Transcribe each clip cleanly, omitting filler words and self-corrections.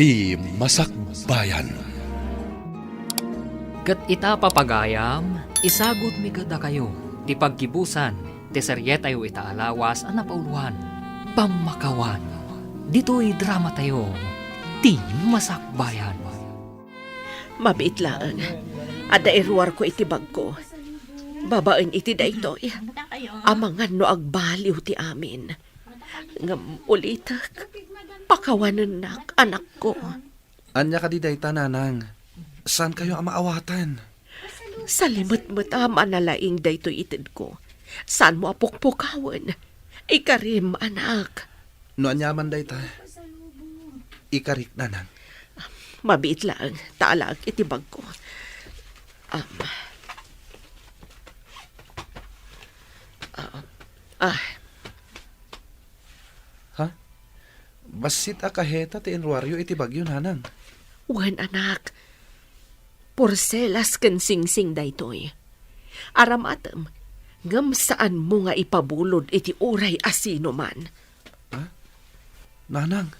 Ti Masakbayan. Kat ita papagayam, isagot mi gada kayo, ti pagkibusan, ti seryet tayo itaalawas, anapauluhan, pamakawan. Dito'y drama tayo, Ti Masakbayan. Mabait lang. Ada iruwar ko iti bag ko. Babaen iti da ito. Amangan no agbaliw ti amin. Ngam ulit, pakawanan nak anak ko. Anya ka di dayta, nanang. Saan kayo ang maawatan? Sa limot-mot manalaing da ito itid ko. Saan mo apukpukawan? Ikarim, anak. No anyaman dayta. Ikarik, nanang. Mabait lang. Taalag iti bag ko. Ha? Basit akaheta ti enruaryo iti bagyo, nanang. Wan anak. Porselas ken singsing daytoy. Aramatem, ngam saan mo nga ipabulod iti uray asino man. Nanang,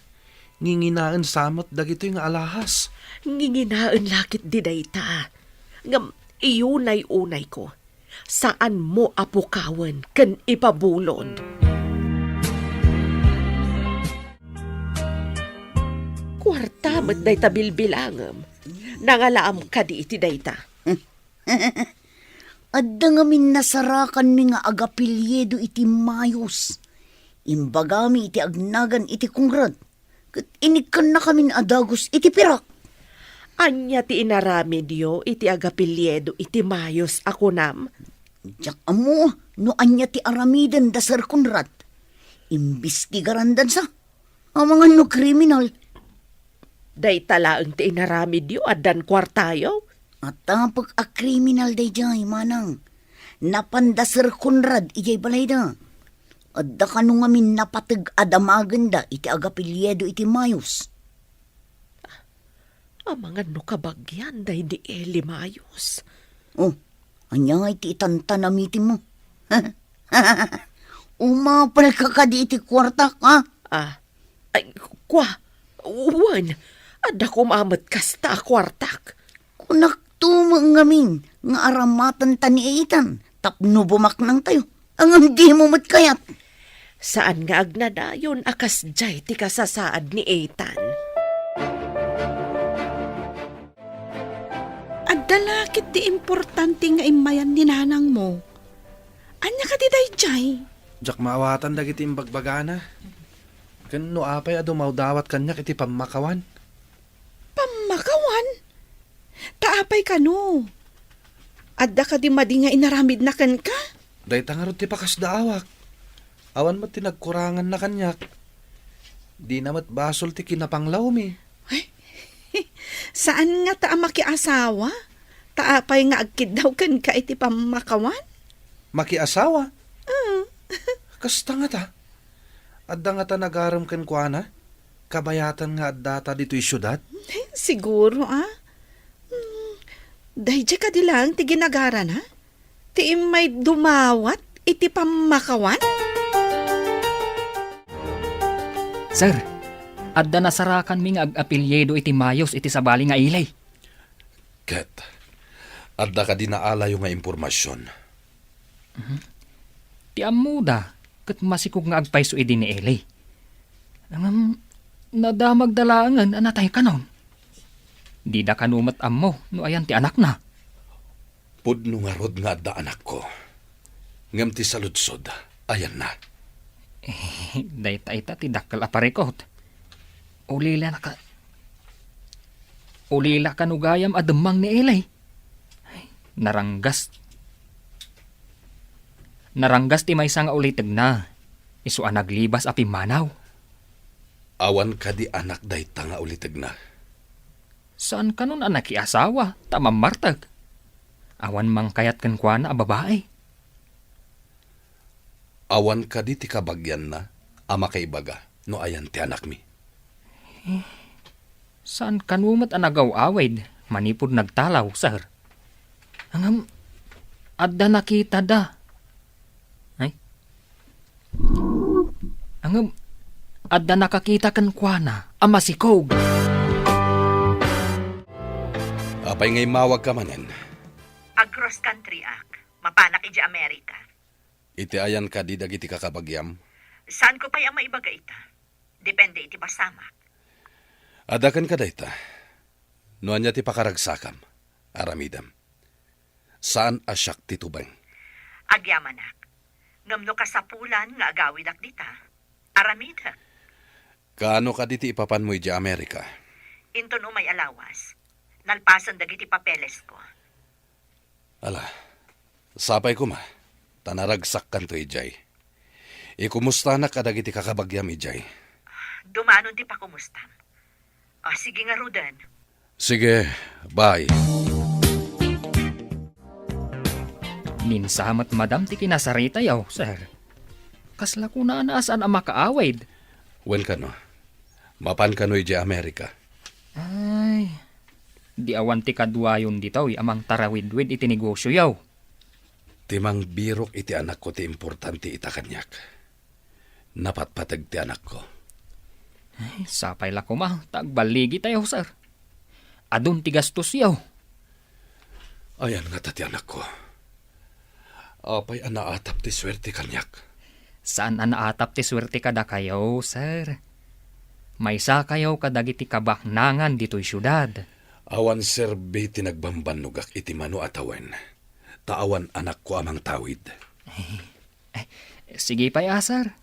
nginginaan samot dagitoy nga alahas. Nginginaan lakit di dayta. Ngam iyunay-unay ko. Saan mo apukawan ken ipabulod? Kwarta met dayta bilbilangem. Nangalaam ka di iti dayta. Adda nga minasarakan mi nga agapilyedo iti mayos. Imbagami iti agnagan iti kungrad. Kat inikan na kami adagos iti pirak. Anya ti inarami diyo iti agapilyedo iti mayos ako nam. Diyak amo, no anya ti aramidan da Sir Conrad. Imbestigaran dan sa. Ang mga no kriminal. Day talaang ti inarami diyo adan kwartayo. At tapag a kriminal day jay, manang. Napanda Sir Conrad ijay balay da. Adda ka nung amin napatag adamaganda iti agapilyedo iti mayos. Mga no kabagyan day di Eli mayos. Oh, anya nga iti itantanamitin mo. Umapal ka ka di iti kwartak, ha? Ay, uwan. Ada kumamat kasta kwartak. Kunak tumang ngamin, nga aramatan taniitan, tapno bumak nang tayo. Ang hindi mo matkayat. Saan nga agnadayon akas jay ti kasasaad ni Ethan? Adalakit di importante nga imayan ni nanang mo. Anya ka di day jay? Jak maawatan dagiti imbagbagana. Ken no apay adu maudawat kanyak iti pamakawan. Pamakawan? Kaapay ka no. Adda ka di madi nga inaramid na kan ka? Dayta nga ron ti pakas daawak. Awan mo tinagkurangan na kanyak. Di namat basol ti kinapanglaw mi. Saan nga taa makiasawa? Taapay nga agkid daw kan ka iti pamakawan? Makiasawa? Kasta nga ta. Adda nga ta nagaram ken kuana. Kabayatan nga addata dito'y syudad. Siguro Dahil ka di lang ti ginagaran ha? Ti may dumawat iti pamakawan? Sir, adda nasarakan mi nga ag-apelyedo iti mayos iti sabali nga ilay. Ket, adda ka dinaalayo nga impormasyon. Ti amuda, kat masikog nga agpaiso idi ni Eli. Nadamag dalangan anatay kanon. Di da kanumat ammo, no ayan ti anak na. Pudno nga rod nga adda anak ko. Ngam ti saludsod, ayan na. Dayta ita ti dakkel aparekot. Ulila kanugayam ademang ni Eli. Naranggas ti maysa nga uliteg na. Isu naglibas api manaw. Awan ka di anak dayta nga uliteg na. Saan ka nun anak asawa? Tamang martag. Awan mang kayat kan kwa na babae. Awan ka di ti kabagyan na, ama kay baga, no ayan ti anak mi. Saan kanumat anagaw awid? Manipod nagtalaw, sir. Angam, adda nakita da. Ay? Angam, adda nakakita kan kwa na, ama si Kog. Apay ngay mawag ka manen. Ag-cross country ak. Mapanak iti Amerika. Iti ayan ka di dagiti kakabagyam. Saan ko pa yung maibaga ita? Depende iti pasamak. Adakan ka dayta. Nuan niya ti pakaragsakam. Aramidam. Saan asyak ti tubang? Agyamanak. Ngamno ka sa pulan nga agawid ak dita. Aramida. Kaano ka diti ipapan mo iti Amerika? Inton umay alawas. Nalpasan dagiti papeles ko. Ala, sapay ko ma. Tanaragsak kan to ijay. Ikumusta na ka dagiti kakabagyam ijay. Dumanon ti pakumustam. Sige nga Rudan. Sige, bye. Minsamat madam ti kinasarita yaw, sir. Kasla ko na anaasan ang makaawid. Wen ka no? Mapan ka no iti Amerika. Ay, di awan ti kadwayon ditaw amang tarawid-wid iti negosyo yaw. Timang birok iti anak ko ti importante ita kanyak. Napatpatag ti anak ko. Ay, sapay la ko ma, tagbaligi tayo, sir. Adun ti gastos yaw. Ayan nga tati anak ko. Apay anaatap ti swerte kanyak. Saan anaatap ti swerte kada kayo, sir? Maysa kayo kadagiti kabaknangan dito'y syudad. Awan serbe tinagbambanugak iti mano atawen. Taawan anak ko amang tawid. Sige pa'y asar.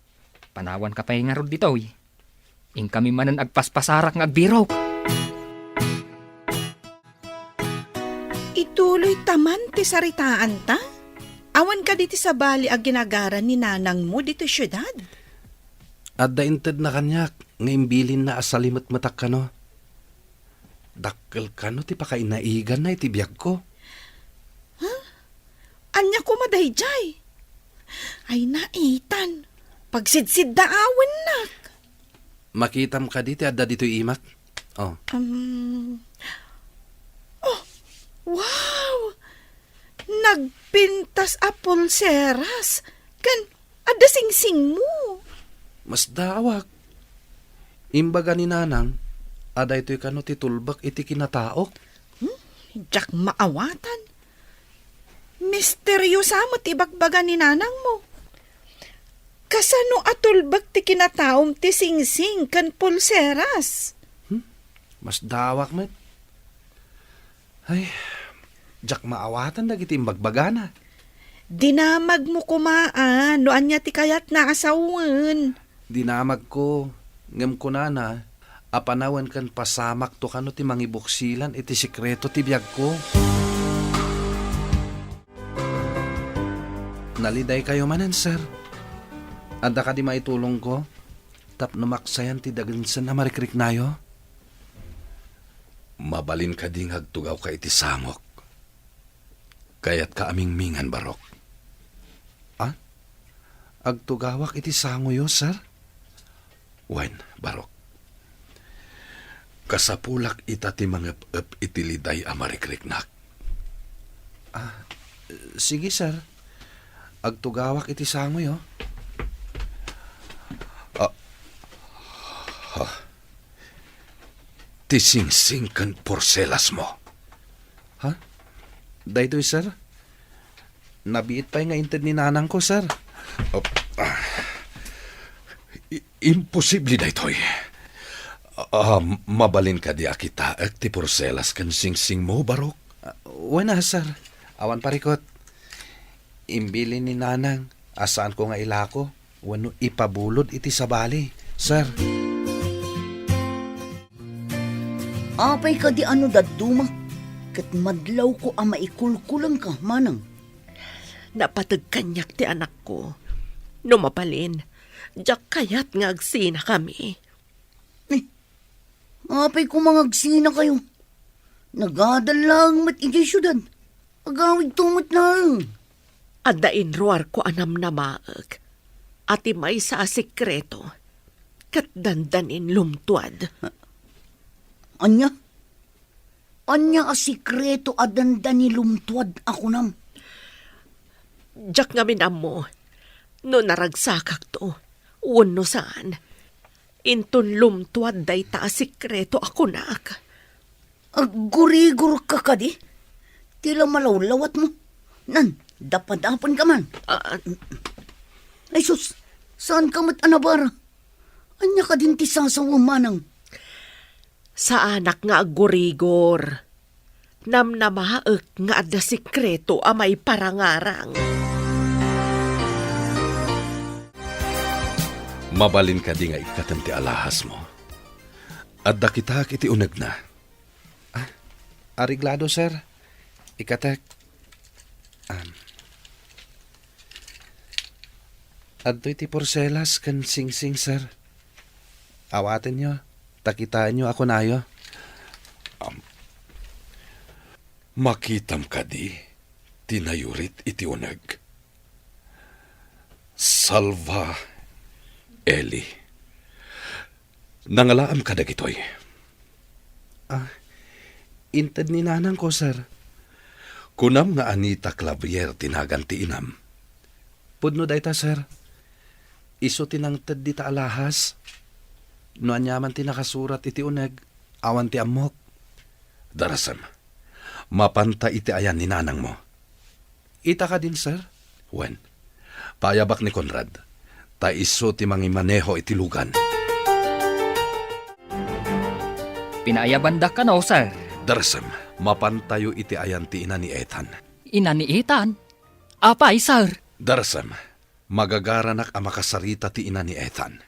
Panawan ka pa'y nga rod dito'y. Ing kami manan agpaspasarak ng agbirok. Ituloy taman ti saritaan ta? Awan ka diti sa bali ag ginagaran ni nanang mo dito syudad. At dainted na kanyak, ngaimbilin na asalimat matak ka no. Dakkel ka no, ti pakainaigan na iti biyag ko. Anya ko madayjay. Ay naitan. Pagsidsid daawan nak. Makitam ka diti, adda dito'y imak. Oh, Oh, wow! Nagpintas a pulseras. Kan, ada sing-sing mo. mas dawak. Imbaga ni nanang, ada ito'y kano ti tulbak iti kinataok. Jak maawatan. Misteryosa mo tibagbaga ni nanang mo. Kasano atulbag ti kinataom ti sing-sing kan pulseras. Mas dawak met. Ay, jak maawatan dagiti imbagbaga na. Dinamag mo kumaan, no anya ti kayat na asawan. Dinamag ko, ngem ko na, apanawan kan pasamak to kano ti mangibuksilan iti sikreto ti biyag ko. Naliday kayo manan, sir. Anda ka di maitulong ko? Tap numaksayan ti dagansan na marikrik nayo? Mabalin ka ding hagtugaw ka iti samok. Kaya't ka aming mingan barok. Ah? Agtugawak iti sangoyo, sir? Wen, barok. Kasapulak ita ti mangep-ep iti liday a marikriknak. Sige, sir. Agtugawak iti sangoyo. Tising-sing kan porselas mo. Ha? Daytoy, sir? Nabiit pa nga inted ni nanang ko, sir. Imposible daytoy. Mabalin ka di akita at ti porselas kan sing-sing mo, barok. Wala, sir. Awan parikot. Imbili ni nanang, asaan ko nga ilako, wano ipabulod iti sabali, sir. Apay ka di ano daduma. Kat madlaw ko ang maikulkulang ka, manang. Napatag kanyak ti anak ko. Numapalin, jak kayat nga agsina kami. Apay ko mangagsina kayo. Nagadalang mat iti syudad. Agawid tumot lang. Adain ruar ko anam na maag. Ati may sa sikreto. Kat dandanin lumtuad. Anya? Anya a sikreto adanda ni lumtuad ako nam. Jak nga minam mo. No naragsakak to. Uno saan. Intun lumtuad day ta sikreto ako nak. Agurigur ka ka di? Tila malawlawat mo. Nan, dapat-dapan ka man. Ay sus, saan ka mat anabara? Anya ka din ti sasawa manang. Sa anak nga agurigor. Namnamaak nga adda sikreto a may parangarang. Mabalin ka di nga ikatam ti alahas mo. At dakitak iti unag na. Ariglado, sir. Ikatek. Adto iti porselas kan sing-sing, sir. Awatin nyo. Takitaan nyo ako nayo. Makitam ka di. Tinayurit iti unag. Salva Eli. Nangalaam ka dagitoy. Inted ni nanang ko, sir. Kunam nga Anita Clavier tinaganti inam. Pudno dayta, sir. Iso tinangted di ta alahas. No anyaman tinakasurat iti uneg. Awan ti amok. Darasam. Mapanta iti ayan ni nanang mo. Ita ka din, sir. Wen. Payabak ni Conrad. Ta iso ti mangimaneho iti lugan. Pinayabanda ka no, sir. Darasam. Mapantayo iti ayan ti ina ni Ethan. Ina ni Ethan. Apay, sir. Darasam. Magagaranak ang makasarita ti ina ni Ethan.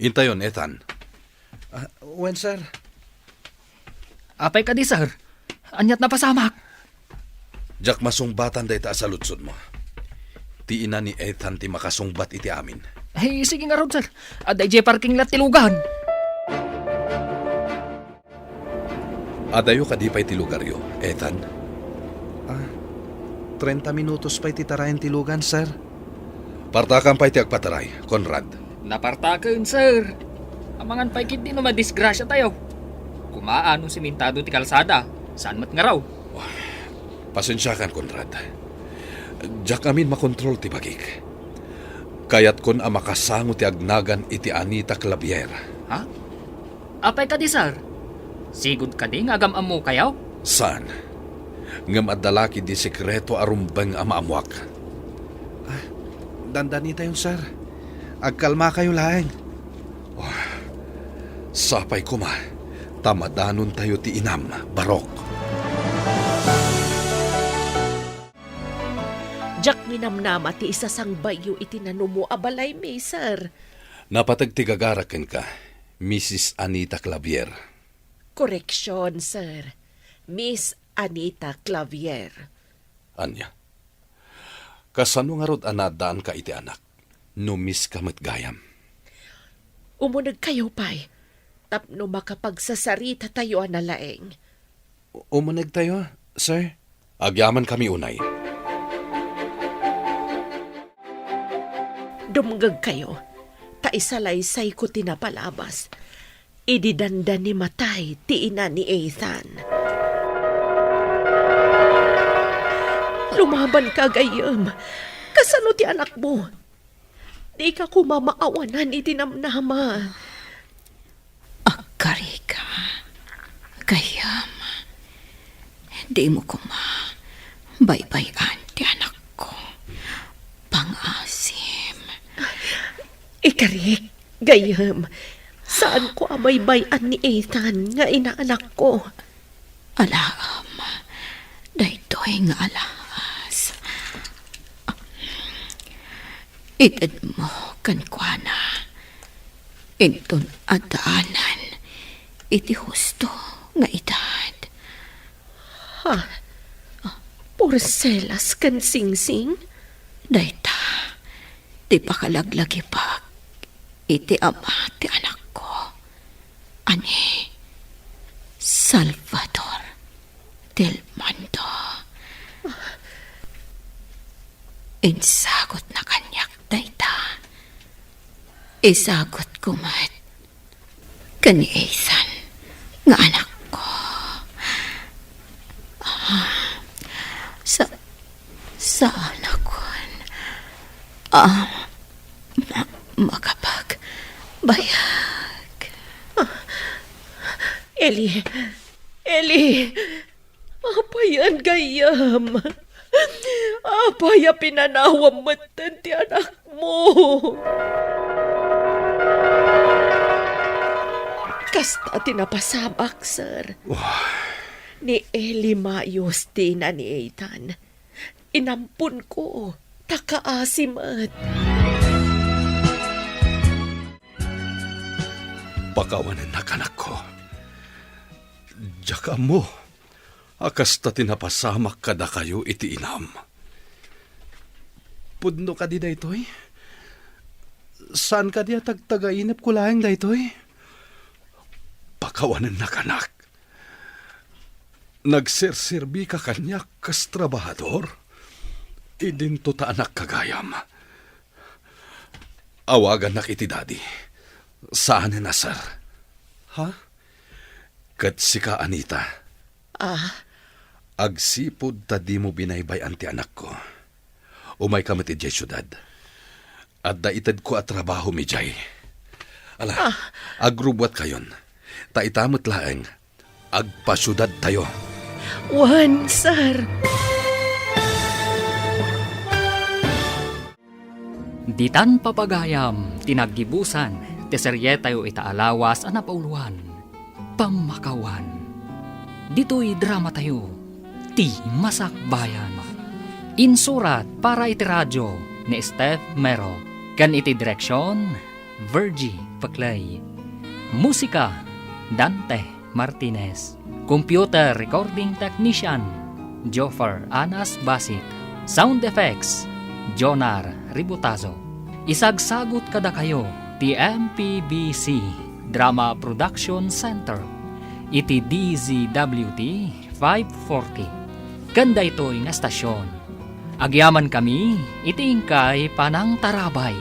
Intayon, Ethan. Wen, sir. Apay ka di, sir. Anyat na pasamak. Jak masungbatan day ta sa lutsod mo. Ti ina ni Ethan ti makasungbat iti amin. Hey, sige nga ron, sir. Aday je parking lot tilugan. Adayo ka di pa'y tilugaryo, Ethan. 30 minutos pa'y titarayan tilugan, sir. Partakan pa'y ti agpataray, Conrad. Napartakan, sir. Amangan pa'y kit di no madisgrasya tayo. Kumaano simentado ti kalsada. Saan mat nga raw? Pasensyakan, Conrad. Jak amin makontrol ti bagik. Kayat kon ang makasango ti agnagan iti Anita Clavier. Ha? Apay ka di, sir. Sigud ka di nga gamam mo kayaw? Saan? Ngam adalaki di sekreto arumbang amaamuak. Dandani tayo, sir. Agkalma kayo laeng. Sapay ko ma. Tamadanon tayo ti inam, Barok. Jak minamnama ti isa sang bayo iti nanumo abalay mi, sir. Napatagtigagaraken ka, Mrs. Anita Clavier. Koreksyon, sir. Miss Anita Clavier. Anya. Kasano nga rod anadaan ka iti anak? No miss ka matgayam. Umunag kayo, pay. Tapno makapagsasarita tayo analaeng. Umunag tayo, sir. Agyaman kami unay. Dumgag kayo. Taisalaysay ko tinapalabas. Ididanda ni matay ti ina ni Ethan. Lumaban ka, gayam. Kasano ti anak mo? Di ka kumamaawanan iti namnama. Akari ka. Gayam. Di mo baybayan ti anak ko. Pangasim. Ikari, gayam. Saan ko amay bayan ni Ethan nga inaanak ko? Alaam. Daytoy nga alahas. Itad mo kankwana. Inton adaanan. Iti husto nga edad. Porcelas kan singsing? Dayta. Di pakalaglagi pag. Iti ama ti anak ko. Ani. Salvador del Mando. Insagot na kanyak dayta. Isagot ko mat. Kani Ethan nga anak ko. Sa anak ko. Makapag bayag. Eli, Eli, apa yan gayam? Apa ya pinanawam matan ti anak mo? Kasta tinapasamak, sir. Ni Eli Mayos na ni Ethan. Inampun ko, takaasimat. Pakawanan na kanak ko. Diyaka mo, akas ta tinapasamak kada kayo iti inam. Pudno ka di daytoy? Saan ka di tagtagainip ko lang daytoy? Pakawanan na kanak. Nagserserbi ka kanya kas trabahador? Idinto ta anak kagayam. Awagan na kiti daddy. Saan na, sir? Ha? Kat si ka, Anita. Agsipod ta di mo binaybay anti anak ko. Umay ka mati jay syudad. At daitad ko at trabaho mi jay. Ala, agrubwat kayon. Ta itamot laeng. Agpasyudad tayo. Wan, sir. Ditan papagayam, tinaggibusan, ti seryetayo itaalawas a napauluan, Pamakawan. Dito'y drama tayo, ti Masakbayan. Insurat para iti radyo ni Steph Mero, kan iti direksyon, Virgie Paclay. Musika, Dante Martinez. Computer recording technician, Joffer Anas Basit. Sound effects, Jonar Ributazo. Isagsagot kada kayo ti MPBC Drama Production Center iti DZWT 540. Kanda ito'y nga stasyon. Agyaman kami iti ingkay panang tarabay.